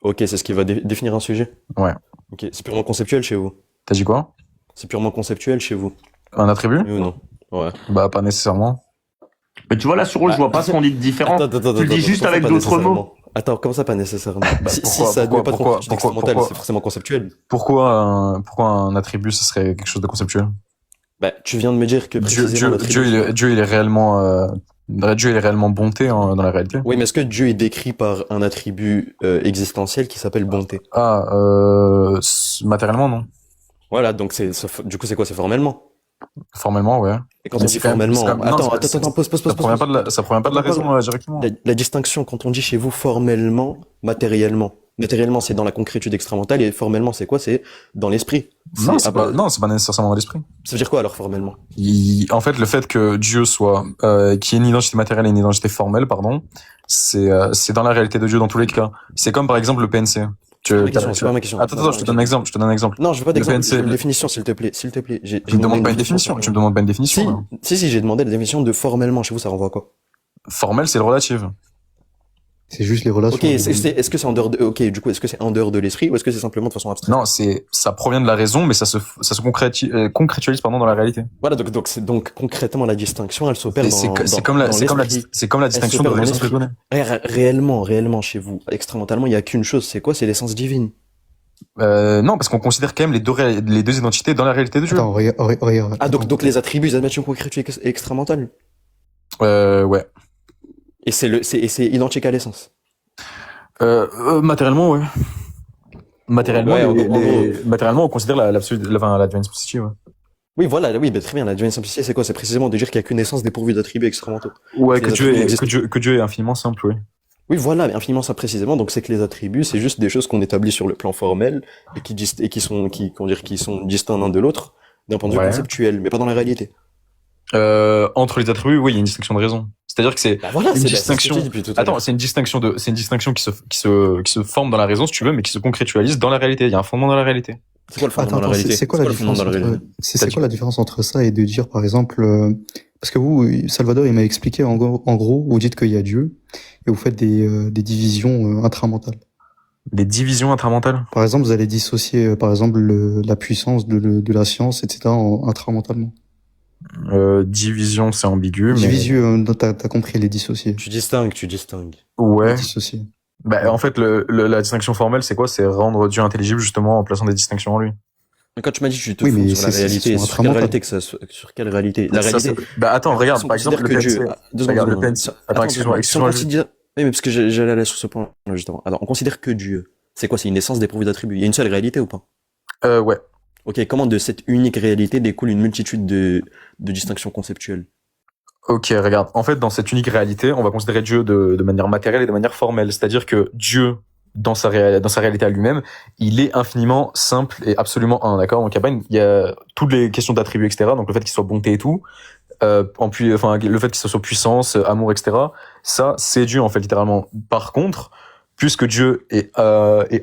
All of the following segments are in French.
Ok, c'est ce qui va définir un sujet. Ouais. Ok, c'est purement conceptuel chez vous. T'as dit quoi? C'est purement conceptuel chez vous. Un attribut? Oui ou non? Ouais. Bah, pas nécessairement. Mais tu vois, là, sur eux, je Ah, vois pas ce qu'on dit de différent. Tu le dis juste comment ça avec pas d'autres mots. nécessairement? Attends, comment ça pas nécessairement? Bah, Si ça admet pas de concrétude expérimentale, pourquoi, c'est forcément conceptuel. pourquoi un attribut, ce serait quelque chose de conceptuel? Bah, tu viens de me dire que précisément l'attribut. Dieu, il est réellement, Dieu, il est réellement bonté dans la réalité. Oui, mais est-ce que Dieu est décrit par un attribut existentiel qui s'appelle bonté? Ah, matériellement, non. Voilà, donc du coup, c'est quoi? C'est formellement. Formellement, ouais. Et quand on Mais dit formellement, non, attends, pause, ça provient pas de ça provient pas de la raison, directement. La distinction, quand on dit chez vous formellement, matériellement. Matériellement, c'est dans la concrétude extramentale et formellement, c'est quoi? C'est dans l'esprit. Non, c'est pas nécessairement dans l'esprit. Ça veut dire quoi alors formellement? En fait, le fait que Dieu soit, qui ait une identité matérielle et une identité formelle, pardon, c'est dans la réalité de Dieu dans tous les cas. C'est comme par exemple le PNC. C'est pas ma question. Attends, je te donne un exemple, Non, je veux pas d'exemple, PNC, je veux une définition, s'il te plaît, s'il te plaît. Tu me demandes pas une définition, tu me demandes pas une définition, là. Si, j'ai demandé la définition de formellement. Chez vous, ça renvoie à quoi? Formel, c'est le relatif. C'est juste les relations. Ok, est-ce que c'est en dehors de, ok, du coup, est-ce que c'est en dehors de l'esprit ou est-ce que c'est simplement de façon abstraite? Non, ça provient de la raison, mais ça se concrétuise, pardon, dans la réalité. Voilà, donc concrètement, la distinction, elle s'opère C'est comme la distinction de l'essence de données. Réellement, chez vous, expérimentalement, il y a qu'une chose, c'est quoi? C'est l'essence divine. Non, parce qu'on considère quand même les deux identités dans la réalité de Dieu. Attends, regarde. Ah, donc les attributs, ils admettent une concrétude extramentale. Ouais. Et c'est identique à l'essence. Matériellement, ouais. Matériellement, Ouais, matériellement, on considère la divine simplicity, ouais. Oui, voilà, oui, bah, très bien. La divine simplicité, c'est quoi? C'est précisément de dire qu'il y a qu'une essence dépourvue d'attributs extramentaux. Ouais, Que que Dieu est infiniment simple, oui. Oui, voilà, mais infiniment ça précisément. Donc c'est que les attributs, c'est juste des choses qu'on établit sur le plan formel et qui sont distincts l'un de l'autre d'un point de vue Ouais. conceptuel, mais pas dans la réalité. Entre les attributs, oui, il y a une distinction de raison. C'est-à-dire que c'est Bah voilà, une c'est distinction. ce que je dis depuis tout à l'heure. Attends, c'est une distinction qui se forme dans la raison, si tu veux, mais qui se concrétualise dans la réalité. Il y a un fondement dans la réalité. C'est quoi le fondement dans la réalité? C'est quoi la le fondement différence dans la entre, réalité? c'est quoi la différence entre ça et de dire, par exemple, parce que vous, Salvador, il m'a expliqué, en gros, vous dites qu'il y a Dieu, et vous faites des divisions intramentales. Des divisions intramentales. Par exemple, vous allez dissocier, par exemple, la puissance de la science, etc., intramentalement. Division, c'est ambigu, mais Division, t'as compris, les dissocier. Tu distingues. ouais. Dissocier. Bah, en fait, la distinction formelle, c'est quoi? C'est rendre Dieu intelligible, justement, en plaçant des distinctions en lui. Mais quand tu m'as dit que tu te Oui, fonds mais sur la c'est réalité, sur sur quelle intramentale. réalité sur quelle réalité? La Ça, réalité. bah, attends, regarde, Si on par exemple, considère le que Dieu, PNC. deux Regarde, secondes, le PNC. attends, Attends, excuse-moi, si on considère, oui, mais parce que j'allais aller sur ce point, là, justement. Alors, on considère que Dieu. C'est quoi? C'est une essence dépourvue d'attributs. Il y a une seule réalité ou pas? Ouais. Ok, comment de cette unique réalité découle une multitude de distinctions conceptuelles? Ok, regarde. En fait, dans cette unique réalité, on va considérer Dieu de manière matérielle et de manière formelle. C'est-à-dire que Dieu, dans sa réalité à lui-même, il est infiniment simple et absolument un, d'accord? Donc, il y a toutes les questions d'attributs, etc. Donc, le fait qu'il soit bonté et tout, le fait qu'il soit puissance, amour, etc. Ça, c'est Dieu, en fait, littéralement. Par contre, puisque Dieu est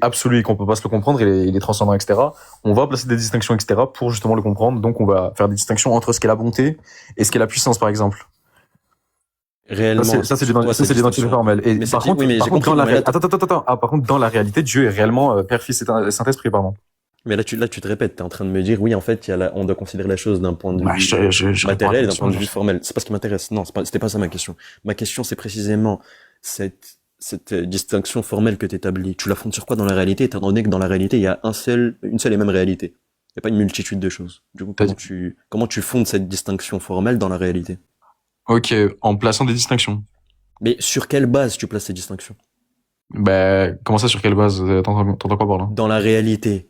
absolu et qu'on peut pas se le comprendre, il est transcendant, etc., on va placer des distinctions, etc., pour justement le comprendre. Donc, on va faire des distinctions entre ce qu'est la bonté et ce qu'est la puissance, par exemple. Réellement. Ça, c'est l'identité formelle. Et Mais par c'est- contre, oui, mais par j'ai contre, compris, dans la mais là, attends. Ah, par contre, dans la réalité, Dieu est réellement Père, Fils et Saint-Esprit, pardon. Mais là, tu te répètes, t'es en train de me dire, oui, en fait, on doit considérer la chose d'un point de Bah, vue je matériel et d'un réponds point à de la vue question. formel. C'est pas ce qui m'intéresse. Non, c'était pas ça ma question. Ma question, c'est précisément cette distinction formelle que t'établis. Tu la fondes sur quoi dans la réalité, étant donné que dans la réalité, il y a une seule et même réalité. Il n'y a pas une multitude de choses. Du coup, comment tu fondes cette distinction formelle dans la réalité? Ok, en plaçant des distinctions. Mais sur quelle base tu places ces distinctions? Bah, comment ça, sur quelle base? T'entends quoi par là? Dans la réalité.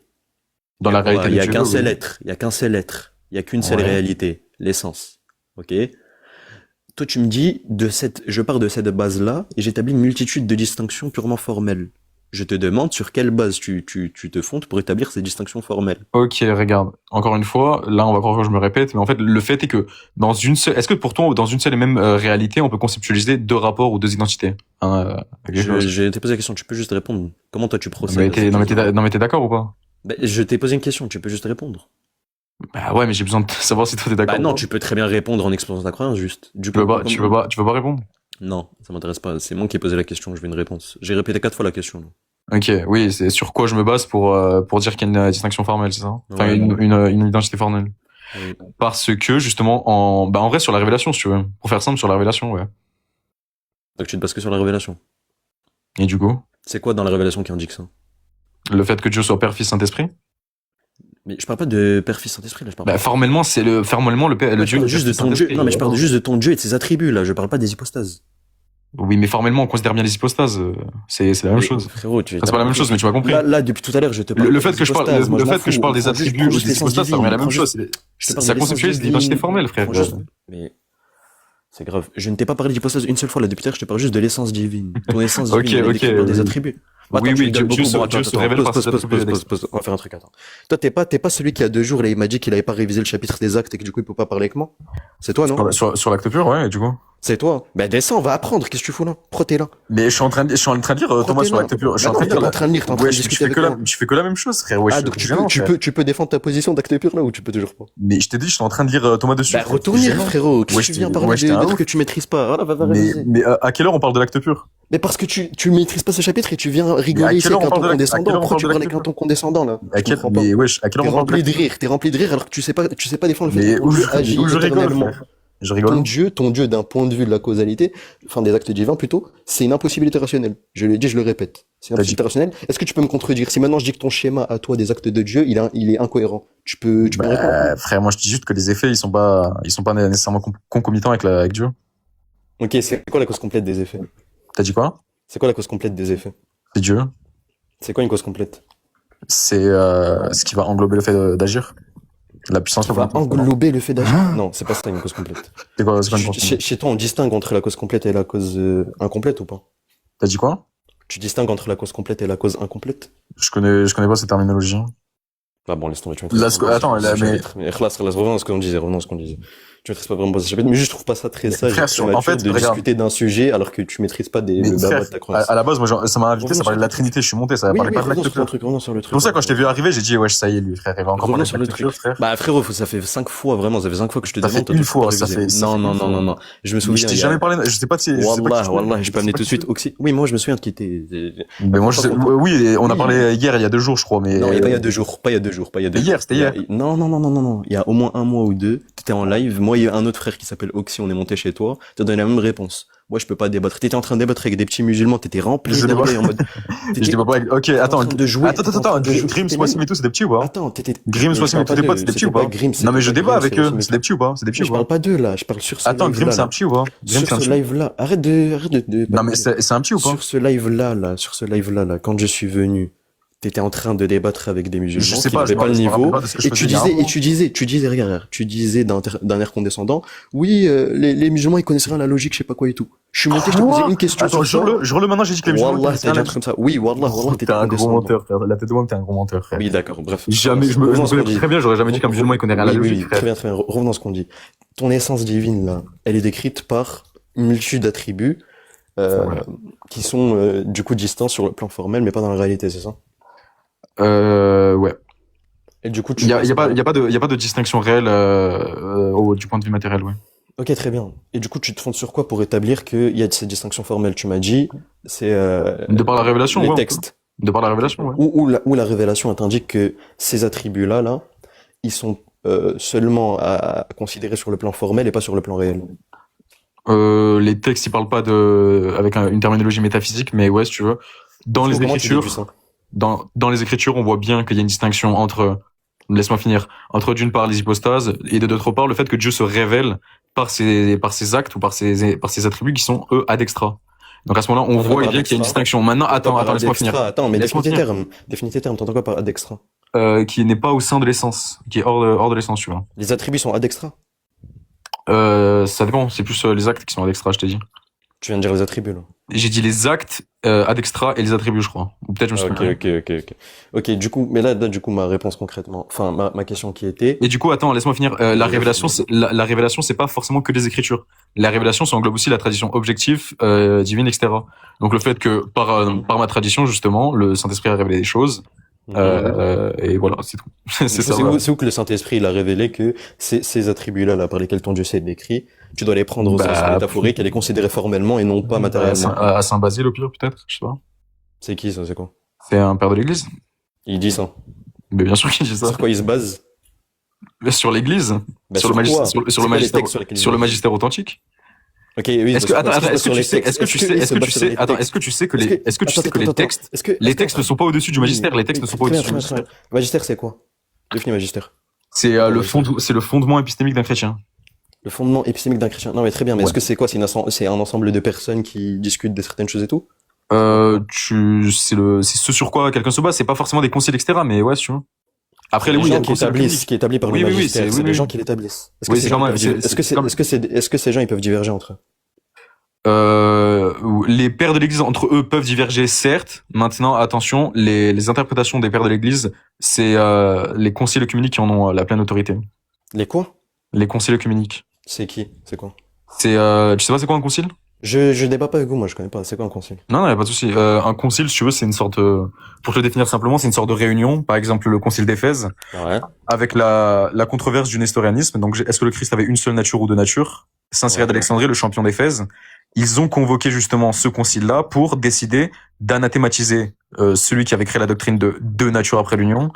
Dans la réalité Il y de a Dieu, qu'un seul oui. être. Il y a qu'un seul être. Il y a qu'une seule Ouais. réalité. L'essence. Ok? Toi, tu me dis, je pars de cette base-là et j'établis une multitude de distinctions purement formelles. Je te demande sur quelle base tu te fondes pour établir ces distinctions formelles. Ok, regarde. Encore une fois, là, on va croire que je me répète, mais en fait, le fait est que est-ce que pour toi, dans une seule et même réalité, on peut conceptualiser deux rapports ou deux identités? Quelque chose. Je t'ai posé la question, tu peux juste répondre. Comment toi tu Non, procèdes mais à cette question? non, mais t'es d'accord ou pas? Ben, je t'ai posé une question, tu peux juste répondre. Bah ouais, mais j'ai besoin de savoir si toi t'es d'accord Bah ou non, pas. tu peux très bien répondre en exposant ta croyance, juste. Du Tu coup, veux pas, tu veux pas, tu veux pas répondre? Non, ça m'intéresse pas. C'est moi qui ai posé la question, je veux une réponse. J'ai répété 4 fois la question. Là. Ok, oui, c'est sur quoi je me base pour dire qu'il y a une distinction formelle, c'est ça? Enfin, Ouais. une identité formelle. Oui. Parce que, justement, en vrai, sur la révélation, si tu veux. Pour faire simple, sur la révélation, ouais. Donc tu te bases que sur la révélation. Et du coup, C'est quoi dans la révélation qui indique ça? le fait que Dieu soit Père, Fils, Saint-Esprit? Mais je parle pas de Père, Fils, Saint-Esprit, là, je parle Bah, pas. formellement, formellement, le Je Dieu, parle le juste de Père, ton Dieu. Saint-Esprit. Non, mais je parle juste de ton Dieu et de ses attributs, là. Je parle pas des hypostases. Oui, mais formellement, on considère bien les hypostases. C'est la même Mais, chose. frérot, tu Enfin, c'est pas la même chose, mais tu m'as compris. Là, depuis tout à l'heure, je te parle Le pas fait des que je parle, hypostases. Moi, le je m'en fait que je fous. parle des Prends juste- attributs prends ou juste des l'essence hypostases, ça divine. revient à la Prends même chose. juste- je te parle Ça de l'essence conceptualise divine. l'identité formelle, frère. Prends juste- Mais c'est grave. Je ne t'ai pas parlé d'hypostase une seule fois, là, depuis tout à l'heure, je te parle juste de l'essence divine. Ton essence Ok, divine, elle est ok, décrite par des oui. attributs. Bon, Oui, attends, tu oui, rigoles beaucoup. Bon, Dieu se révèle pause, par ses pause, pause, attributs. pause, pause, pause. On va faire un truc, attends. Toi, t'es pas celui qui, il y a 2 jours, là, il m'a dit qu'il avait pas révisé le chapitre des actes et que du coup, il peut pas parler avec moi? C'est toi, non? Sur l'acte pur, ouais, et du coup. C'est toi. Ben, descends, on va apprendre. Qu'est-ce que tu fous là? Protez là. Mais je suis en train de lire, Thomas, sur l'acte pur. Je suis en train de T'es lire. pas en train de lire, t'es en train de Ouais, discuter avec moi. tu fais que la même chose, frère. Ouais, Ah, donc tu peux défendre ta position d'acte pur là ou tu peux toujours pas? Mais je t'ai dit, je suis en train de lire Thomas dessus. Bah, retourne lire, frérot. Qu'est-ce Ouais, que tu je viens t'ai- parler ouais, j'étais un d'être ouf. que tu maîtrises pas? Voilà, va Mais, réviser. mais à quelle heure on parle de l'acte pur? Mais parce que tu maîtrises pas ce chapitre et tu viens rigoler ici quelle heure avec on un ton parle de à quelle condescendant. heure on Pourquoi parle tu de parles l'acte avec un ton condescendant là? À Je quelle, comprends pas. mais wesh, à quelle T'es heure on parle rempli de rire alors que tu sais pas défendre le fait Mais que ton où Dieu je, agit où je rigole, éternellement. frère. Je rigole. Ton Dieu d'un point de vue de la causalité, enfin des actes divins plutôt, c'est une impossibilité rationnelle. Je l'ai dit, je le répète. C'est une T'as impossibilité rationnelle. Est-ce que tu peux me contredire? Si maintenant je dis que ton schéma à toi des actes de Dieu, il est incohérent. Tu peux me répondre? Bah, frère, moi je dis juste que les effets, ils sont pas nécessairement concomitants avec Dieu. Ok, c'est quoi la cause complète des effets? T'as dit quoi? C'est quoi la cause complète des effets? C'est Dieu. C'est quoi une cause complète? C'est ce qui va englober le fait d'agir. La puissance. Ça va englober le fait d'agir. Non, c'est pas ça une cause complète. C'est quoi une cause? Chez toi, on distingue entre la cause complète et la cause incomplète ou pas? T'as dit quoi? Tu distingues entre la cause complète et la cause incomplète? Je connais pas cette terminologie. Ah bon, laisse tomber, tu Là, attends, là, mais- revenons à ce qu'on disait, Tu maîtrises pas vraiment ce chapitre, mais juste je trouve pas ça très sage, frère, très en mature fait, de regarde. discuter d'un sujet alors que tu maîtrises pas Mais le baba frère, de ta croyance. à la base, moi, ça m'a invité, ça Revenons parlait de la sur le Trinité, je suis monté, ça Oui, parlait oui, pas de revenons l'acte sur le pur. truc, revenons sur le C'est truc. pour ça, quand je t'ai vu arriver, j'ai dit, wesh, ça y est, lui, frère, il va encore Revenons parler de sur le l'acte truc. pur, frère. Bah frérot, ça fait 5 fois, vraiment, ça fait 5 fois que je te Ça demande. fait t'as une toujours fois, pas ça révisé. fait- ça Non, fait non, une non, fois. non, non. Je me Mais souviens. je t'ai il y a- jamais parlé, je sais pas si, je sais pas qui Wallah, tu es. wallah, je peux amener sais tout de pas suite qui Oxy. Oui, moi je me souviens de qui t'es. Mais moi, oui, on a Oui. parlé hier, il y a 2 jours, je crois, mais. Non, il y a pas il y a 2 jours, pas il y a 2 jours, pas il y a 2 Hier, jours. c'était hier. Non, non, non, non, non, non. Il y a au moins un mois ou 2, t'étais en live. Moi, il y a un autre frère qui s'appelle Oxy, on est monté chez toi. T'as donné la même réponse. Moi, je peux pas débattre. T'étais en train de débattre avec des petits musulmans, t'étais rempli Je d'orgueil en mode. Je dis pas pareil. Ok, en attends. train de jouer. Attends, Grims, Wassim et tout, c'est des petits ou pas? Attends, t'étais. Grims, je Wassim et parle tous pas tes potes, de- c'est des petits c'était ou pas? pas Grims, Non, mais je c'était débat pas avec Grims, eux. c'est C'est des petits ou pas? C'est des petits Mais ou je pas? parle pas d'eux là, je parle sur ce Attends, live-là, Grims, c'est là. un petit ou pas? Grims, Sur c'est un ce petit. live-là, arrête de. Non, mais c'est un petit ou pas? Sur ce live-là, sur ce live-là, quand je suis venu, t'étais en train de débattre avec des musulmans Je sais qui pas, n'avaient pas le je me rappelle niveau. pas de ce que je Et faisais il y a un mois. tu disais, regarde, tu disais d'un air condescendant, oui, les musulmans, ils connaissent rien à la logique, je sais pas quoi et tout. Je suis monté, je te posais une question Attends, sur ça. jure-le maintenant, j'ai dit que les musulmans. Wallah, t'as dit un truc comme ça. Oui, wallah, T'es t'étais un gros condescendant. menteur, frère. La tête de moi, t'es un gros menteur, frère. Oui, d'accord, bref. Jamais, je me Revenons à ce qu'on connais dit. très bien, j'aurais jamais dit qu'un musulman, il connaît rien à la Oui, oui, logique, très frère. bien, très bien. Revenons à ce qu'on dit. Ton essence divine, là, elle est décrite par une multitude d'attributs, Voilà. qui sont, du coup, distants sur le plan formel, mais pas dans la réalité, c'est ça? Ouais. Et du coup, Il y a pas de distinction réelle, du point de vue matériel, ouais. Ok, très bien. Et du coup, tu te fondes sur quoi pour établir qu'il y a cette distinction formelle? Tu m'as dit, c'est De par la révélation, les ouais. textes. De par la révélation, ouais. Où la révélation t'indique que ces attributs-là, là, ils sont seulement à considérer sur le plan formel et pas sur le plan réel. Les textes, ils parlent pas avec une terminologie métaphysique, mais ouais, si tu veux. Dans les Comment tu écritures, déduis ça? dans les écritures, on voit bien qu'il y a une distinction entre, laisse-moi finir, entre d'une part les hypostases et de d'autre part le fait que Dieu se révèle par ses actes ou par ses attributs qui sont eux ad extra. Donc à ce moment-là, on T'entends voit par bien qu'il y a une extra? distinction. Maintenant, attends, laisse-moi finir. Attends, mais Laisse-moi définis tes finir. termes. Définis tes termes. T'entends quoi par ad extra? Qui n'est pas au sein de l'essence, qui est hors de l'essence, tu vois. Les attributs sont ad extra? Ça dépend, c'est plus les actes qui sont ad extra, je t'ai dit. Tu viens de dire les attributs, là. J'ai dit les actes ad extra et les attributs, je crois. Ou peut-être je me suis trompé. Ok, du coup, mais là, du coup, ma réponse concrètement, enfin, ma question qui était, Et du coup, attends, laisse-moi finir. La révélation, la révélation, c'est pas forcément que des écritures. La révélation, ça englobe aussi la tradition objective, divine, etc. Donc le fait que par ma tradition, justement, le Saint-Esprit a révélé des choses. Et voilà, c'est tout. c'est ça. Voilà. C'est où que le Saint-Esprit, il a révélé que ces attributs-là, là, par lesquels ton Dieu s'est décrit, tu dois les prendre au sens métaphorique et les considérer formellement et non pas matériellement. À Saint-Basile, au pire, peut-être, je sais pas. C'est qui, ça, c'est quoi? C'est un père de l'Église. Il dit ça. Mais bien sûr qu'il dit ça. Sur quoi il se base? Sur l'Église, Bah, sur le quoi? magistère, C'est quoi les textes sur lesquels il sur le se base? magistère authentique. Ok, oui. Est-ce que parce attends, qu'il se base sur les textes. est-ce que tu sais, il se base sur les textes? est-ce que tu sais que Est-ce les, que- est-ce que tu sais que attends, les attends, textes, est-ce que- les attends, textes ne sont pas au-dessus du magistère, les textes ne sont pas très bien, au-dessus du très bien, magistère. très bien. Magistère, c'est quoi? Définis magistère. C'est c'est le fondement épistémique d'un chrétien. Le fondement épistémique d'un chrétien. Non, mais très bien, mais Ouais. est-ce que c'est quoi? C'est un ensemble de personnes qui discutent de certaines choses et tout? C'est ce sur quoi quelqu'un se base. C'est pas forcément des conciles, etc. Mais ouais, tu vois. Après, Les oui, il y a gens le qui concile établissent, œcuménique. qui est établi par Oui, le oui, oui, magistère, c'est- c'est oui, les oui. gens qui l'établissent. Est-ce que Oui, ces c'est gens quand même- peuvent diver- c'est- est-ce que c'est comme- est-ce que ces gens ils peuvent diverger entre eux? Les pères de l'Église entre eux peuvent diverger, certes. Maintenant, attention, les interprétations des pères de l'Église, c'est les conciles œcuméniques qui en ont la pleine autorité. Les quoi? Les conciles œcuméniques. C'est qui? C'est quoi? C'est, tu sais pas c'est quoi un concile? Je débat pas avec vous, moi je connais pas. C'est quoi un concile? Non, non, y a pas de souci. Un concile, si tu veux, c'est une sorte, pour te le définir simplement, c'est une sorte de réunion. Par exemple, le concile d'Éphèse, Ouais. avec la controverse du nestorianisme. Donc, est-ce que le Christ avait une seule nature ou deux natures? Saint Cyril Ouais. d'Alexandrie, le champion d'Éphèse, ils ont convoqué justement ce concile-là pour décider d'anathématiser celui qui avait créé la doctrine de deux natures après l'union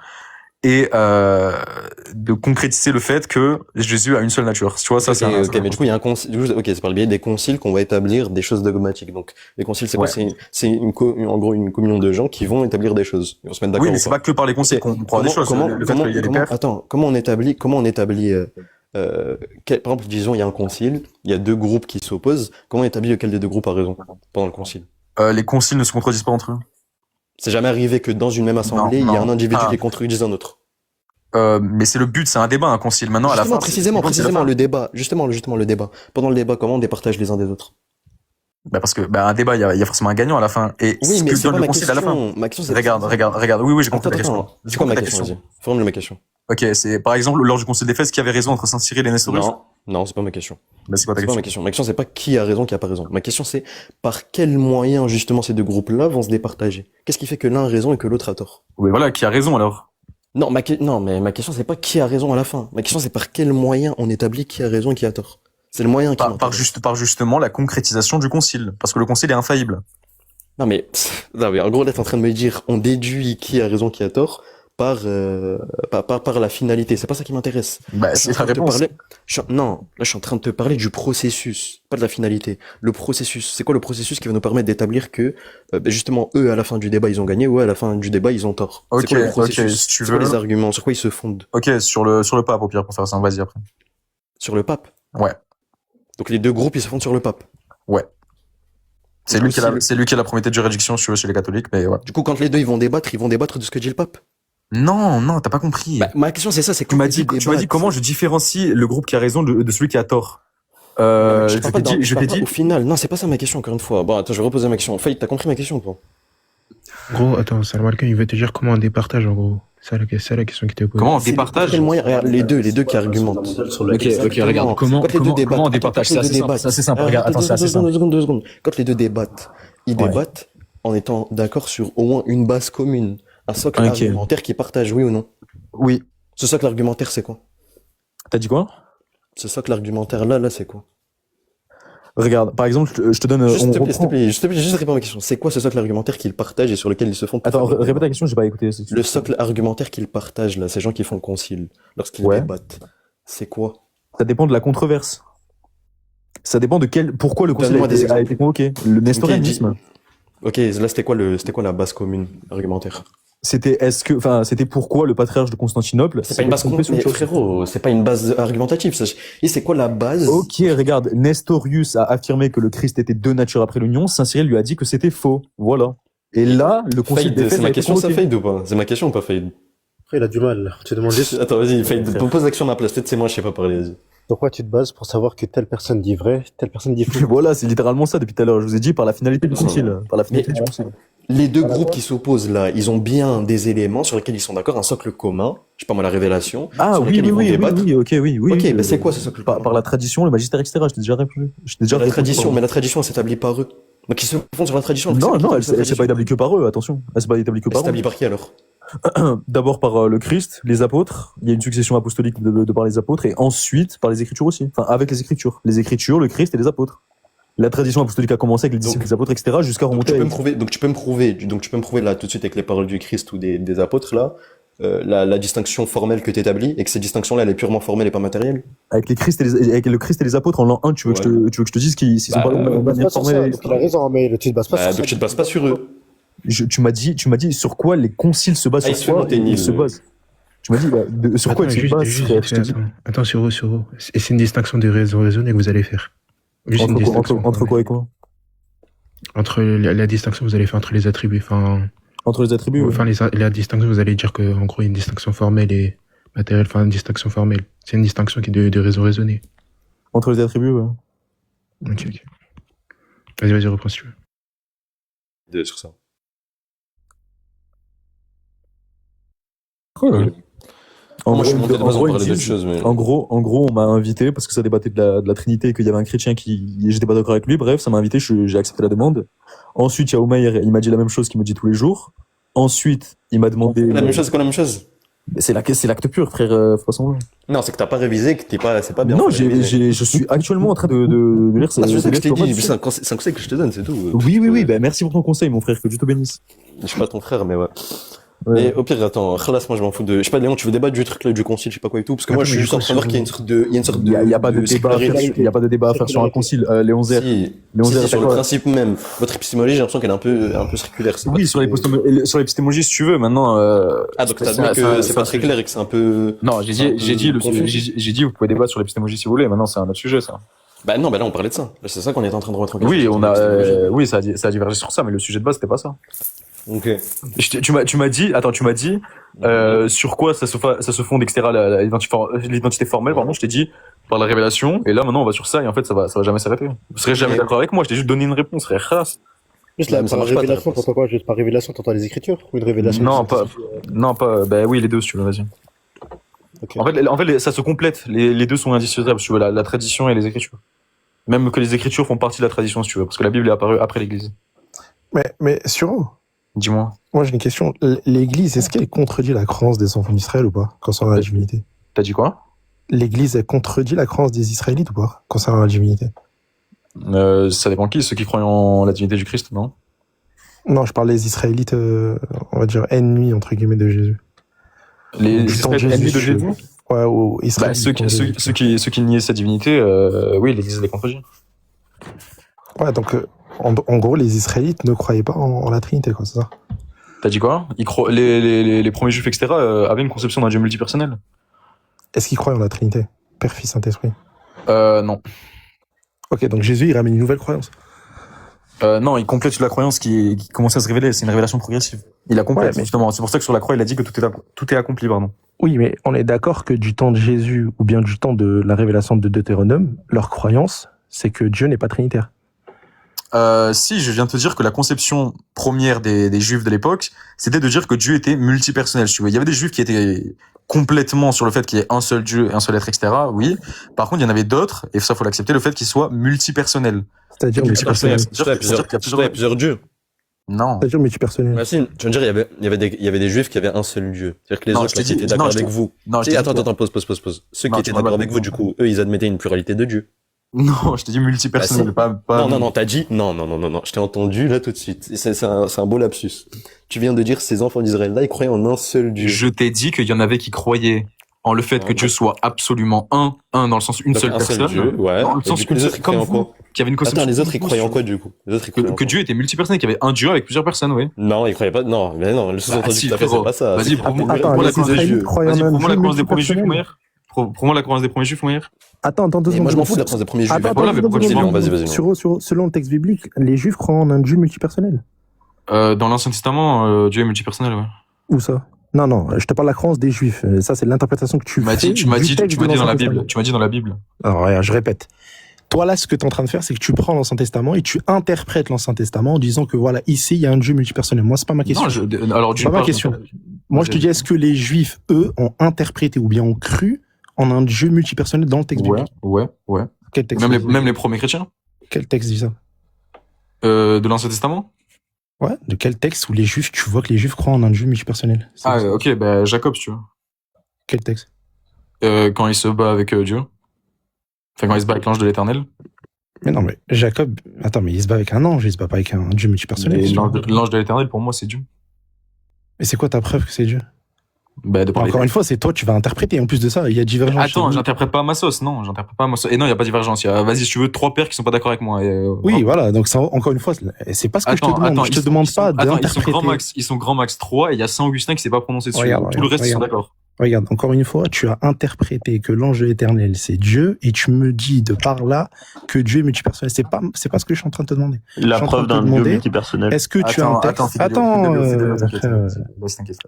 et de concrétiser le fait que Jésus a une seule nature. Tu vois, ça, c'est Ok, mais du coup, il y a un concile. Ok, c'est par le biais des conciles qu'on va établir des choses dogmatiques. Donc, les conciles, c'est quoi? Ouais. C'est en gros une communion de gens qui vont établir des choses. Et on se met d'accord Oui, mais ou c'est pas? pas que par les conciles qu'on prend des choses. Le fait qu'il y a des pères. Attends, comment on établit, par exemple, disons, il y a un concile, il y a deux groupes qui s'opposent. Comment on établit lequel des deux groupes a raison pendant le concile? Les conciles ne se contredisent pas entre eux. C'est jamais arrivé que dans une même assemblée, il y a un individu qui contredise un autre. Mais c'est le but, c'est un débat, un concile. Maintenant, à la fin, Précisément, le débat. Justement, le débat. Pendant le débat, comment on départage les uns des autres? Bah parce que un débat, il y a forcément un gagnant à la fin. Et Oui, ce mais que c'est donne pas le ma concile à la fin. question. Ma question, c'est Regarde. Oui, j'ai compris ta question. Attends. C'est quoi ma question? Vas-y. Formule ma question. Ok, c'est par exemple lors du concile d'Éphèse qui avait raison entre Saint Cyril et Nestorius. Non, c'est pas ma question. Bah c'est quoi ta C'est pas question? ma question. Ma question, c'est pas qui a raison, qui a pas raison. Ma question, c'est par quels moyens, justement, ces deux groupes-là vont se départager? Qu'est-ce qui fait que l'un a raison et que l'autre a tort? Oui, voilà, qui a raison alors? Non, mais ma question, c'est pas qui a raison à la fin. Ma question, c'est par quels moyens on établit qui a raison et qui a tort. C'est le moyen qui Par justement la concrétisation du concile, parce que le concile est infaillible. Non, mais en gros, là, t'es en train de me dire, on déduit qui a raison, qui a tort par la finalité. C'est pas ça qui m'intéresse. Bah c'est la réponse. Non, là, je suis en train de te parler du processus, pas de la finalité. Le processus, c'est quoi le processus qui va nous permettre d'établir que, justement, eux, à la fin du débat, ils ont gagné, ou à la fin du débat, ils ont tort? Ok, C'est quoi le processus? si tu C'est quoi veux. les arguments? Sur quoi ils se fondent? Ok, sur le pape au pire pour faire ça. Vas-y après. Sur le pape? Ouais. Donc les deux groupes, ils se fondent sur le pape. Ouais. C'est Donc, lui qui a la première de juridiction chez les catholiques, mais ouais. Du coup, quand les deux, ils vont débattre de ce que dit le pape. Non, t'as pas compris. Bah, ma question, c'est ça, c'est tu m'as dit comment je différencie le groupe qui a raison de celui qui a tort. Je t'ai dit. Au final, non, c'est pas ça ma question, encore une fois. Bon, attends, je vais reposer ma question. Faye, t'as compris ma question ou pas? Gros, attends, Salam Alaikum, il veut te dire comment on départage, en gros. C'est la question qui t'est posée. Comment on C'est départage? quel moyen? Regarde, les deux qui argumentent. Ok, regarde. Comment on départage? C'est assez simple. Regarde, attends, c'est assez simple. Deux secondes. Quand les deux débattent, ils débattent en étant d'accord sur au moins une base commune. Un socle argumentaire qui partage, oui ou non? Oui. Ce socle argumentaire, c'est quoi? T'as dit quoi? Ce socle argumentaire là, c'est quoi? Regarde, par exemple, je te donne. S'il te plaît, juste réponds à ma question. C'est quoi ce socle argumentaire qu'ils partagent et sur lequel ils se font? Attends, répète la question, j'ai pas écouté. Le socle argumentaire qu'ils partagent là, ces gens qui font le concile, lorsqu'ils débattent, c'est quoi? Ça dépend de la controverse. Ça dépend de pourquoi le concile Donne-moi a été convoqué. Le nestorianisme. Ok, là c'était quoi la base commune argumentaire? C'était pourquoi le patriarche de Constantinople. C'est pas une base commune, frérot, c'est pas une base argumentative. Et c'est quoi la base? Ok, regarde, Nestorius a affirmé que le Christ était deux natures après l'union. Saint Cyril lui a dit que c'était faux. Voilà. Et là, le concile d'Éphèse. C'est ma question, ça fade ou pas? C'est ma question ou pas fade? Après, il a du mal. Tu demandes juste Attends, vas-y, fade. Pose l'action à ma place. Peut-être c'est moi, je sais pas parler, vas-y. sur quoi tu te bases pour savoir que telle personne dit vrai, telle personne dit faux. Voilà, c'est littéralement ça depuis tout à l'heure. Je vous ai dit par la finalité du concile. Par la finalité du concile. Les deux groupes qui s'opposent là, ils ont bien des éléments sur lesquels ils sont d'accord, un socle commun. Je sais pas moi, la révélation. Ah sur oui, lequel ils vont débattre. oui. Ok, bah c'est quoi ce socle commun? Par la tradition, le magistère, etc. Je t'ai déjà répondu. La tradition, mais la tradition, elle s'établit par eux. Donc ils se fondent sur la tradition. Non, elle s'est pas établie que par eux, attention. Elle s'est pas établie que Elle par eux. s'établit par qui alors? D'abord par le Christ, les apôtres. Il y a une succession apostolique de par les apôtres et ensuite par les Écritures aussi. Enfin, avec les Écritures. Les Écritures, le Christ et les apôtres. la tradition apostolique a commencé avec les disciples, Donc- les apôtres, etc., jusqu'à Donc remonter. tu peux me prouver là tout de suite avec les paroles du Christ ou des apôtres là, la distinction formelle que tu établis et que cette distinction-là elle est purement formelle et pas matérielle. Avec avec le Christ et les apôtres en l'an 1, tu veux que je te dise s'ils sont Bah, pas On de ne base manière pas sur ça, formelle. donc il a raison, mais tu ne te bases pas sur ça. Donc tu te bases pas sur eux. Tu m'as dit sur quoi les conciles se basent, Ah, ils sur se quoi font tenir, ils se basent. Tu m'as dit sur quoi Attends, ils se basent. juste frère, vite je fait, te dis. attends, Suro. Et c'est une distinction de raison raisonnée que vous allez faire. Juste une distinction. Entre quoi et quoi? Entre la distinction que vous allez faire entre les attributs. Entre les attributs. Enfin, la distinction, vous allez dire qu'en gros, il y a une distinction formelle et matérielle. Enfin, une distinction formelle. C'est une distinction qui est de raison raisonnée. Entre les attributs, ouais. Ok. Vas-y, reprends si tu veux. Sur ça. Cool. Moi je suis monté de base, on parlait ils d'autre disent- chose, mais. En gros, on m'a invité parce que ça débattait de la Trinité et qu'il y avait un chrétien j'étais pas d'accord avec lui. Bref, ça m'a invité, j'ai accepté la demande. Ensuite, il y a Oumair, il m'a dit la même chose qu'il me dit tous les jours. Ensuite, il m'a demandé. La même chose, c'est quoi la même chose? C'est l'acte pur, frère, François. Non, c'est que t'as pas révisé, que c'est pas bien. Non, fait réviser. je suis actuellement en train de lire Ah, c'est ce que je t'ai dit, tu sais. c'est un conseil que je te donne, c'est tout. Oui, bah, merci pour ton conseil, mon frère, que Dieu te bénisse. Je suis pas ton frère, mais ouais. Mais au pire, attends, khalas, moi je m'en fous de. Je sais pas, Léon, tu veux débattre du truc là, du concile, je sais pas quoi et tout, parce que moi Attends, je suis mais juste en train de voir qu'il y a une sorte de. Il y a pas de débat à faire, sécularité. il y a pas de débat à faire sur un concile, Léon Zer. Si, Léon si, Zer, si, sur le d'accord. principe même. Votre épistémologie, j'ai l'impression qu'elle est un peu circulaire. c'est Oui, pas sur très- l'épistémologie, si tu veux, maintenant, Ah, donc t'as c'est- admis que c'est- c'est pas très clair et que c'est un peu. Non, c'est un peu confus. j'ai dit, vous pouvez débattre sur l'épistémologie si vous voulez. Maintenant, c'est un autre sujet, ça. Bah non, bah là on parlait de ça. Là, c'est ça qu'on est en train de remettre en question. Oui, l'épistémologie. oui, ça a divergé sur ça, mais le sujet de base, c'était pas ça. Ok. Tu m'as dit, sur quoi ça se fonde, etc., l'identité formelle, pardon, je t'ai dit, par la révélation, et là, maintenant, on va sur ça, et en fait, ça va jamais s'arrêter. Vous serez jamais Ok. d'accord avec moi, je t'ai juste donné une réponse, frère. Khalas. Juste Ouais, là, mais ça par marche pas, ta révélation, réponse. t'entends quoi? Juste par révélation, t'entends les écritures? Ou une révélation? Non, qui s'est- Non, pas, bah oui, les deux, si tu veux, vas-y. Ok. En fait, ça se complète, les deux sont indissociables, si tu veux, la tradition et les écritures. Même que les écritures font partie de la tradition, si tu veux, parce que la Bible est apparue après l'église. Mais Suro, Dis-moi. moi j'ai une question. L'Église, est-ce qu'elle contredit la croyance des enfants d'Israël ou pas, concernant la divinité? T'as dit quoi? L'Église, elle contredit la croyance des Israélites ou pas, concernant la divinité? Ça dépend qui, ceux qui croient en la divinité du Christ, non? Non, je parle des Israélites, on va dire ennemis, entre guillemets, de Jésus. Les Du temps de Israélites ennemis de Jésus, Jésus? Ouais, ou Bah, Israël. ceux qui niaient sa divinité, oui, l'église les contredit. Ouais, donc, en gros, les Israélites ne croyaient pas en la Trinité, quoi, c'est ça? T'as dit quoi? Les premiers juifs, etc., avaient une conception d'un Dieu multipersonnel. Est-ce qu'ils croient en la Trinité? Père, Fils, Saint-Esprit. Non. Ok, donc Jésus, il ramène une nouvelle croyance. Non, il complète la croyance qui commençait à se révéler. C'est une révélation progressive. Il la complète, Ouais, mais- justement. C'est pour ça que sur la croix, il a dit que tout est accompli, pardon. Oui, mais on est d'accord que du temps de Jésus, ou bien du temps de la révélation de Deutéronome, leur croyance, c'est que Dieu n'est pas trinitaire. Si, je viens de te dire que la conception première des juifs de l'époque, c'était de dire que Dieu était multipersonnel, si tu veux. Il y avait des juifs qui étaient complètement sur le fait qu'il y ait un seul Dieu, un seul être, etc., oui. Par contre, il y en avait d'autres, et ça, faut l'accepter, le fait qu'il soit multipersonnel. C'est-à-dire Multipersonnel. multipersonnel. Il y a plusieurs dieux. Non. C'est-à-dire multipersonnel. Bah si, tu veux dire, il y avait des juifs qui avaient un seul dieu. C'est-à-dire que les Non, autres je t'ai là, qui dit- étaient d'accord non, je avec t'ai- vous. Non, je Si, t'ai dit- attends, pause. Ceux Non, qui tu étaient m'as d'accord mal avec vous, compris. du coup, eux, ils admettaient une pluralité de dieux. Non, je t'ai dit multipersonnel, Bah, pas. Non, t'as dit, non, je t'ai entendu, là, tout de suite. C'est un beau lapsus. Tu viens de dire, ces enfants d'Israël, là, ils croyaient en un seul dieu. Je t'ai dit qu'il y en avait qui croyaient en le fait que Ouais, Dieu soit absolument un dans le sens une Donc, seule un seul personne. dieu, ouais. Dans le Et sens du coup, une les seule, autres, ils comme croyaient en vous, quoi? qui avait une conception. Attends, les autres, ils croyaient en quoi, du coup? Les autres, ils croyaient en Que quoi? Dieu était multipersonnel, qu'il y avait un Dieu avec plusieurs personnes, oui. Non, ils croyaient pas, non, mais non, le sous-entendu si, tout à fait, frérot. c'est pas ça. Vas-y, C'est prouve-moi Attends, la les croyance des Israélites juifs. croyaient en Vas-y, un prouve-moi la Dieu croyance des premiers juifs, multipersonnel. Mounir. Prouve-moi la croyance des premiers juifs, Mounir. Attends, deux Et secondes. moi, je m'en fous de la croyance des premiers juifs. Attends, Voilà, mais pourquoi tu dis non? Vas-y, vas-y. non. Selon le texte biblique, les Juifs croient en un Dieu multipersonnel. Dans l'Ancien Testament, Dieu est multipersonnel, ouais. Où ça? Non, je te parle de la croyance des Juifs. Ça, c'est l'interprétation que tu Tu m'as fais dit, du texte de dans la l'Ancien Bible. Testament. Tu m'as dit dans la Bible. Alors, regarde, je répète. Toi, là, ce que tu es en train de faire, c'est que tu prends l'Ancien Testament et tu interprètes l'Ancien Testament en disant que voilà, ici, il y a un Dieu multipersonnel. Moi, c'est pas ma question. Non, alors, C'est pas ma question. Moi, je te dis, est-ce que les Juifs, eux, ont interprété ou bien ont cru en un Dieu multipersonnel dans le texte Ouais, biblique? ouais. Quel texte? Même les premiers chrétiens. Quel texte dit ça? De l'Ancien Testament. Ouais. De quel texte où les Juifs, tu vois que les Juifs croient en un Dieu multipersonnel? Ah, ok, bah, Jacob, si tu veux. Quel texte? Quand il se bat avec Dieu. Enfin, quand il se bat avec l'ange de l'éternel. Mais non, mais Jacob, attends, mais il se bat avec un ange, il se bat pas avec un Dieu multipersonnel. Mais l'ange de l'éternel, pour moi, c'est Dieu. Mais c'est quoi ta preuve que c'est Dieu? Bah, de par les Encore une fois, c'est toi, tu vas interpréter. En plus de ça, il y a divergence. Attends, j'interprète pas à ma sauce, non, j'interprète pas à ma sauce. Et non, il y a pas de divergence. Vas-y, si tu veux, 3 pères qui sont pas d'accord avec moi. Oui, voilà. Donc, ça, encore une fois, c'est pas ce que je te demande. Je te demande pas d'interpréter. Ils sont grand max 3 et il y a Saint Augustin qui s'est pas prononcé dessus. Tout le reste, ils sont d'accord. Regarde, encore une fois, tu as interprété que l'ange de l'éternel, c'est Dieu, et tu me dis de par là que Dieu est multipersonnel. C'est pas ce que je suis en train de te demander. La preuve d'un Dieu multipersonnel. Est-ce que tu as un texte?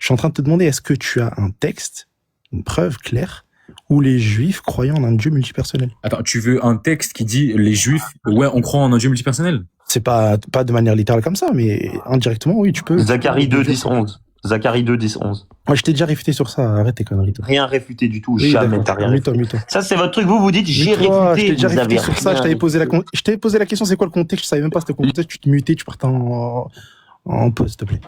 Je suis en train de te demander, est-ce que tu as un texte, une preuve claire, où les Juifs croyaient en un Dieu multipersonnel? Attends, tu veux un texte qui dit les Juifs, ouais, on croit en un Dieu multipersonnel? C'est pas de manière littérale comme ça, mais indirectement, oui, tu peux. Zacharie 2, 10, 11. Zacharie 2, 10, 11. Moi, je t'ai déjà réfuté sur ça. Arrête tes conneries, toi. Rien réfuté du tout. Oui, jamais. T'as rien réfuté. Mute-toi. Ça, c'est votre truc. Vous dites, j'ai réfuté. Je t'ai déjà réfuté sur ça. Je t'avais posé la question, c'est quoi le contexte? Je savais même pas c'était quoi le contexte. Tu te mutais, tu partais en pause, s'il te plaît.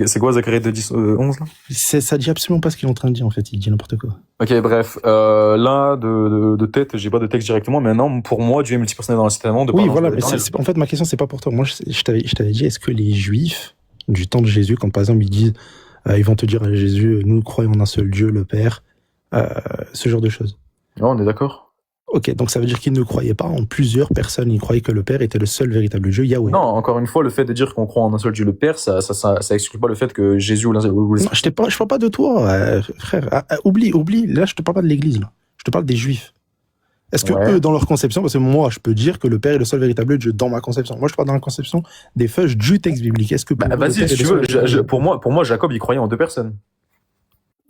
C'est quoi Zacharie 2, 10, 11, là? Ça dit absolument pas ce qu'il est en train de dire, en fait. Il dit n'importe quoi. Ok, bref. Là, de tête, j'ai pas de texte directement, mais non, pour moi, Dieu est multipersonnel dans l'Ancien Testament. Oui, voilà. Mais en fait, ma question, c'est pas pour toi. Moi, je t'avais dit, est-ce que les Juifs, du temps de Jésus, quand par exemple, ils disent, ils vont te dire à Jésus, nous croyons en un seul Dieu, le Père, ce genre de choses. Non, on est d'accord. Ok, donc ça veut dire qu'ils ne croyaient pas en plusieurs personnes, ils croyaient que le Père était le seul véritable Dieu, Yahweh. Non, encore une fois, le fait de dire qu'on croit en un seul Dieu, le Père, ça exclut pas le fait que Jésus ou Non, je parle pas de toi, frère. Oublie, là je te parle pas de l'église, là. Je te parle des Juifs. Est-ce que eux, dans leur conception, parce que moi, je peux dire que le Père est le seul véritable Dieu dans ma conception. Moi, je parle dans la conception des feuilles du texte biblique. Est-ce que vas-y, si tu veux, pour moi, Jacob, il croyait en 2 personnes.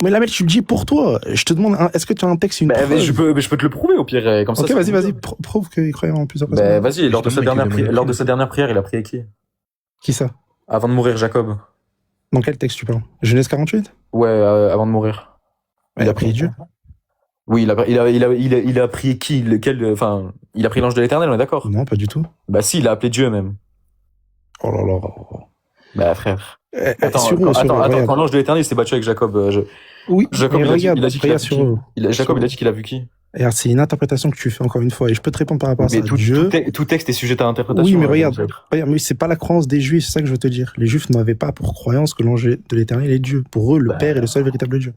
Mais là, mec, tu le dis pour toi. Je te demande, est-ce que tu as un texte, une preuve? Je peux te le prouver, au pire, comme ça. Ok, vas-y, prouve qu'il croyait en plusieurs personnes. Vas-y, lors de sa dernière prière, il a prié qui? Qui ça? Avant de mourir, Jacob. Dans quel texte tu parles? Genèse 48? Ouais, avant de mourir. Il a prié Dieu. Oui, il a prié qui? Enfin, il a pris l'ange de l'éternel, on est d'accord? Non, pas du tout. Bah si, il a appelé Dieu même. Oh là là. Bah frère. Attends, regarde. quand l'ange de l'éternel s'est battu avec Jacob, oui, Jacob, il a dit qu'il a vu qui? Jacob, il a dit qu'il a vu qui? Regarde, c'est une interprétation que tu fais encore une fois, et je peux te répondre par rapport à ça. Tout texte est sujet à interprétation. Oui, mais regarde, mais c'est pas la croyance des Juifs, c'est ça que je veux te dire. Les Juifs n'avaient pas pour croyance que l'ange de l'éternel est Dieu. Pour eux, le Père est le seul véritable Dieu.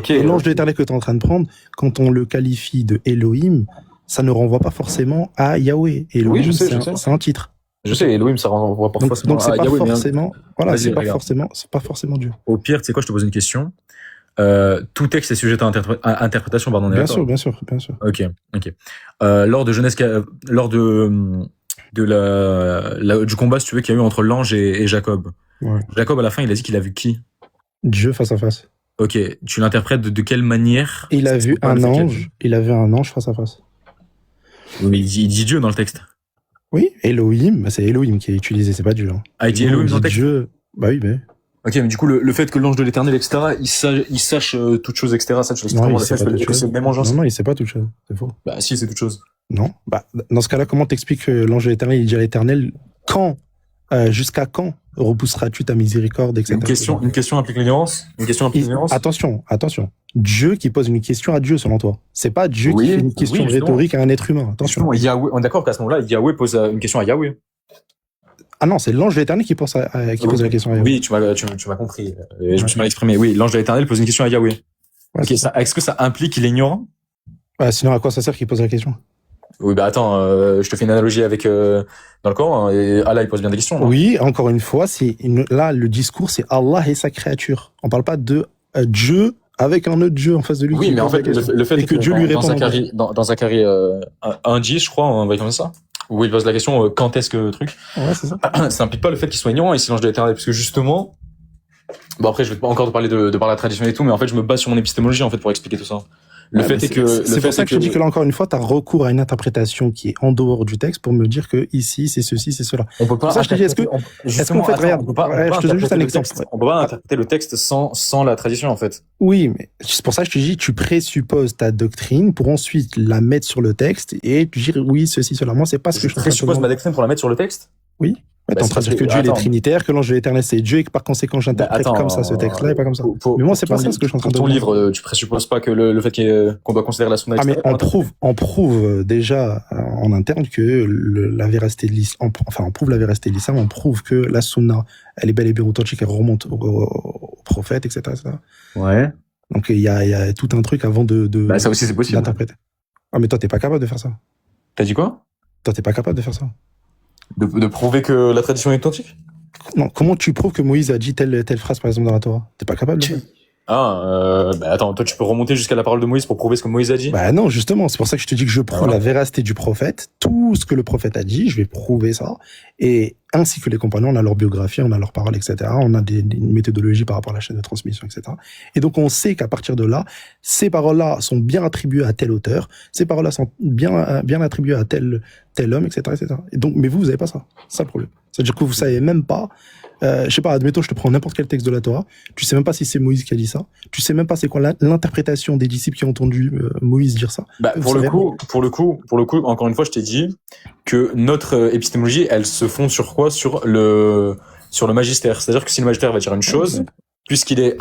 Et l'ange de l'éternel que tu es en train de prendre, quand on le qualifie de Elohim, ça ne renvoie pas forcément à Yahweh. Elohim, oui, je sais. C'est un titre. Je sais, Elohim, ça renvoie pas forcément donc c'est à pas Yahweh. Forcément, voilà, c'est pas forcément Dieu. Au pire, tu sais quoi, je te pose une question. Tout texte est sujet à interprétation, pardon. Bien sûr. Ok. Lors de Genèse, lors du combat, si tu veux, qu'il y a eu entre l'ange et Jacob. Ouais. Jacob, à la fin, il a dit qu'il a vu qui? Dieu face à face. Ok. Tu l'interprètes de quelle manière? Il a vu un ange face à face. Mais il dit Dieu dans le texte. Oui, Elohim, c'est Elohim qui est utilisé, c'est pas Dieu. Hein. Ah, il dit Elohim dans le texte? Dieu. Bah oui, mais. Ok, mais du coup, le fait que l'ange de l'éternel, etc., il sache toute chose, etc., ça, tu non, il sait pas toute chose. C'est le même ange. Non, il sait pas toute chose. C'est faux. Bah, si, c'est toute chose. Non. Bah, dans ce cas-là, comment t'expliques que l'ange de l'éternel, il dit à l'éternel, jusqu'à quand repousseras-tu ta miséricorde, etc. Une question implique l'ignorance? Attention. Dieu qui pose une question à Dieu, selon toi. C'est pas Dieu qui fait une question rhétorique à un être humain. Attention. Yahweh, on est d'accord qu'à ce moment-là, Yahweh pose une question à Yahweh. Ah non, c'est l'ange de l'éternel qui pose la question à Yahweh. Oui, tu m'as compris. Je me suis mal exprimé. Oui, l'ange de l'éternel pose une question à Yahweh. Ouais, okay, est-ce que ça implique qu'il est ignorant? Sinon, à quoi ça sert qu'il pose la question? Oui, bah attends, je te fais une analogie avec dans le Coran, et Allah il pose bien des questions. Oui, encore une fois, là le discours c'est Allah et sa créature. On parle pas de Dieu avec un autre Dieu en face de lui. Oui, mais en fait le fait que Dieu lui répond dans Zacharie 1:10, je crois, on va comme ça. Où il pose la question quand est-ce que truc. Ouais, c'est ça. Ça implique pas le fait qu'il soit ignorant et c'est l'ange de l'éternel, parce que justement. Bon après je vais pas encore te parler de par la tradition et tout, mais en fait je me base sur mon épistémologie en fait pour expliquer tout ça. C'est pour ça que je te dis que là, encore une fois, tu as recours à une interprétation qui est en dehors du texte pour me dire que ici, c'est ceci, c'est cela. On peut pas. Pour ça, je te dis, est-ce qu'en fait, regarde, je te donne juste un exemple. On peut pas interpréter le texte sans la tradition, en fait. Oui, mais c'est pour ça que je te dis, tu présupposes ta doctrine pour ensuite la mettre sur le texte et dire oui, ceci, cela. Moi, c'est pas ce que je présuppose ma doctrine pour la mettre sur le texte? Oui. T'es en train de dire que Dieu il est trinitaire, que l'ange de l'éternel c'est Dieu et que par conséquent j'interprète comme ça ce texte-là et pas comme ça. Mais moi c'est pas ça ce que je suis en train de dire. Pour ton livre, tu présupposes pas que le fait qu'on doit considérer la sunna. Ah mais on prouve déjà en interne que la véracité de l'islam, enfin on prouve la véracité de l'islam, on prouve que la sunna elle est bel et bien authentique, elle remonte au prophète, etc., etc. Ouais. Donc il y a tout un truc avant de Bah ça aussi c'est possible. D'interpréter. Ah mais toi t'es pas capable de faire ça. T'as dit quoi? Toi t'es pas capable de faire ça. De prouver que la tradition est authentique? Non, comment tu prouves que Moïse a dit telle phrase par exemple dans la Torah? T'es pas capable de le faire. Attends, toi tu peux remonter jusqu'à la parole de Moïse pour prouver ce que Moïse a dit? Bah non, justement, c'est pour ça que je te dis que je prouve la véracité du prophète, tout ce que le prophète a dit, je vais prouver ça, et ainsi que les compagnons, on a leur biographie, on a leurs paroles, etc., on a des méthodologies par rapport à la chaîne de transmission, etc. Et donc on sait qu'à partir de là, ces paroles-là sont bien attribuées à tel auteur, ces paroles-là sont bien attribuées à tel homme, etc., etc. Et donc, mais vous avez pas ça, c'est ça le problème. C'est-à-dire que vous savez même pas. Je sais pas, admettons, je te prends n'importe quel texte de la Torah, tu sais même pas si c'est Moïse qui a dit ça, tu sais même pas c'est quoi l'interprétation des disciples qui ont entendu Moïse dire ça. Bah, pour le coup, encore une fois, je t'ai dit que notre épistémologie, elle se fonde sur quoi? Sur le magistère. C'est-à-dire que si le magistère va dire une chose, puisqu'il est,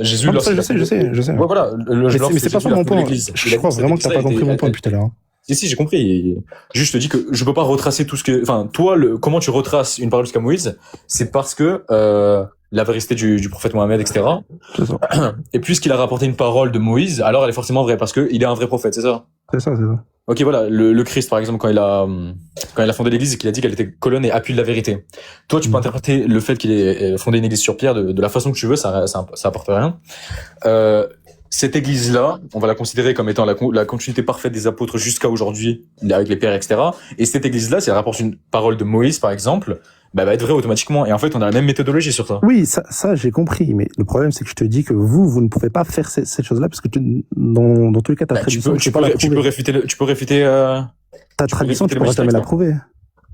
Jésus, non, ça, je sais. Ouais, voilà. Mais c'est pas ça mon point. Je crois vraiment que t'as pas compris mon point depuis tout à l'heure. Si, j'ai compris. Juste, je te dis que je peux pas retracer tout ce que, enfin, toi, comment tu retraces une parole jusqu'à Moïse, c'est parce que, la vérité du prophète Mohammed, etc. C'est ça. Et puisqu'il a rapporté une parole de Moïse, alors elle est forcément vraie parce que il est un vrai prophète, c'est ça? C'est ça. Ok, voilà. Le Christ, par exemple, quand il a fondé l'église et qu'il a dit qu'elle était colonne et appui de la vérité. Toi, tu peux interpréter le fait qu'il ait fondé une église sur pierre de la façon que tu veux, ça apporte rien. Cette église-là, on va la considérer comme étant la continuité parfaite des apôtres jusqu'à aujourd'hui, avec les pères, etc. Et cette église-là, si elle rapporte une parole de Moïse, par exemple, bah, va être vraie automatiquement. Et en fait, on a la même méthodologie sur ça. Oui, ça j'ai compris. Mais le problème, c'est que je te dis que vous ne pouvez pas faire cette chose-là parce que dans tous les cas, ta tradition, tu peux réfuter, ta tradition, tu pourras jamais la prouver.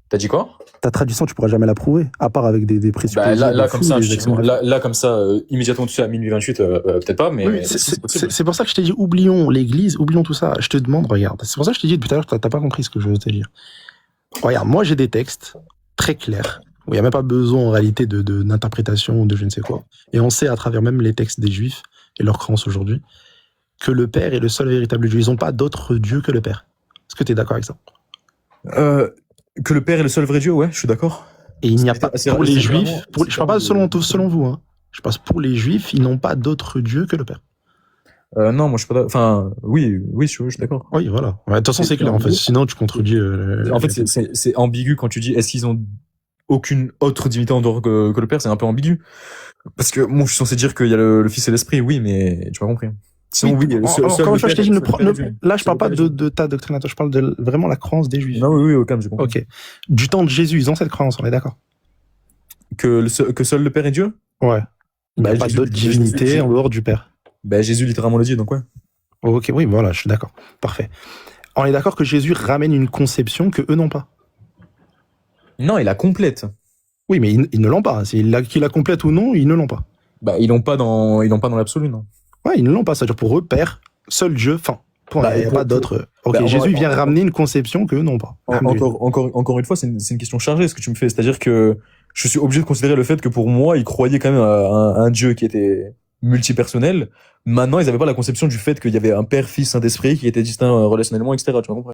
T'as dit quoi? Ta tradition, tu pourras jamais la prouver, à part avec des présupposés. Bah, là, comme ça, immédiatement, tu sais, à minuit 28, peut-être pas, mais. Oui, c'est pour ça que je t'ai dit, oublions l'église, oublions tout ça. Je te demande, regarde. C'est pour ça que je t'ai dit depuis tout à l'heure, t'as pas compris ce que je veux te dire. Regarde, moi, j'ai des textes très clairs, où il n'y a même pas besoin, en réalité, d'interprétation ou de je ne sais quoi. Et on sait, à travers même les textes des Juifs et leurs croyances aujourd'hui, que le Père est le seul véritable Dieu. Ils n'ont pas d'autre Dieu que le Père. Est-ce que tu es d'accord avec ça? Que le Père est le seul vrai Dieu, ouais, je suis d'accord. Et il n'y a pas, pour les Juifs, je parle pas selon vous, hein. Je pense pour les Juifs, ils n'ont pas d'autre Dieu que le Père. Non, moi je suis pas d'accord. Enfin, oui, je suis d'accord. Oui, voilà. De toute façon, c'est clair, en fait. Sinon, tu contredis. En fait, c'est ambigu quand tu dis est-ce qu'ils ont aucune autre divinité en dehors que le Père, c'est un peu ambigu. Parce que, moi, je suis censé dire qu'il y a le Fils et l'Esprit, oui, mais tu m'as compris. Sinon, oui, encore une fois, je t'ai dit, là, je parle pas de ta doctrine, je parle de vraiment la croyance des Juifs. Non, oui, au calme, j'ai compris. Ok. Du temps de Jésus, ils ont cette croyance, on est d'accord? Que seul le Père est Dieu? Ouais. Il n'y a pas d'autre divinité en dehors du Père. Ben, Jésus littéralement le dit, donc ouais. Ok, oui, voilà, je suis d'accord. Parfait. On est d'accord que Jésus ramène une conception que eux n'ont pas. Non, il la complète. Oui, mais ils ne l'ont pas. Qu'il la complète ou non, ils ne l'ont pas. Bah, ils l'ont pas dans l'absolu, non. Ouais, ils ne l'ont pas. C'est-à-dire pour eux, Père, seul Dieu, fin. Il n'y a pas d'autre. Ok, Jésus vient ramener une conception qu'eux n'ont pas. Encore une fois, c'est une question chargée, ce que tu me fais. C'est-à-dire que je suis obligé de considérer le fait que pour moi, ils croyaient quand même à un Dieu qui était multipersonnel. Maintenant, ils n'avaient pas la conception du fait qu'il y avait un Père, Fils, Saint-Esprit qui était distinct relationnellement, etc. Tu vois,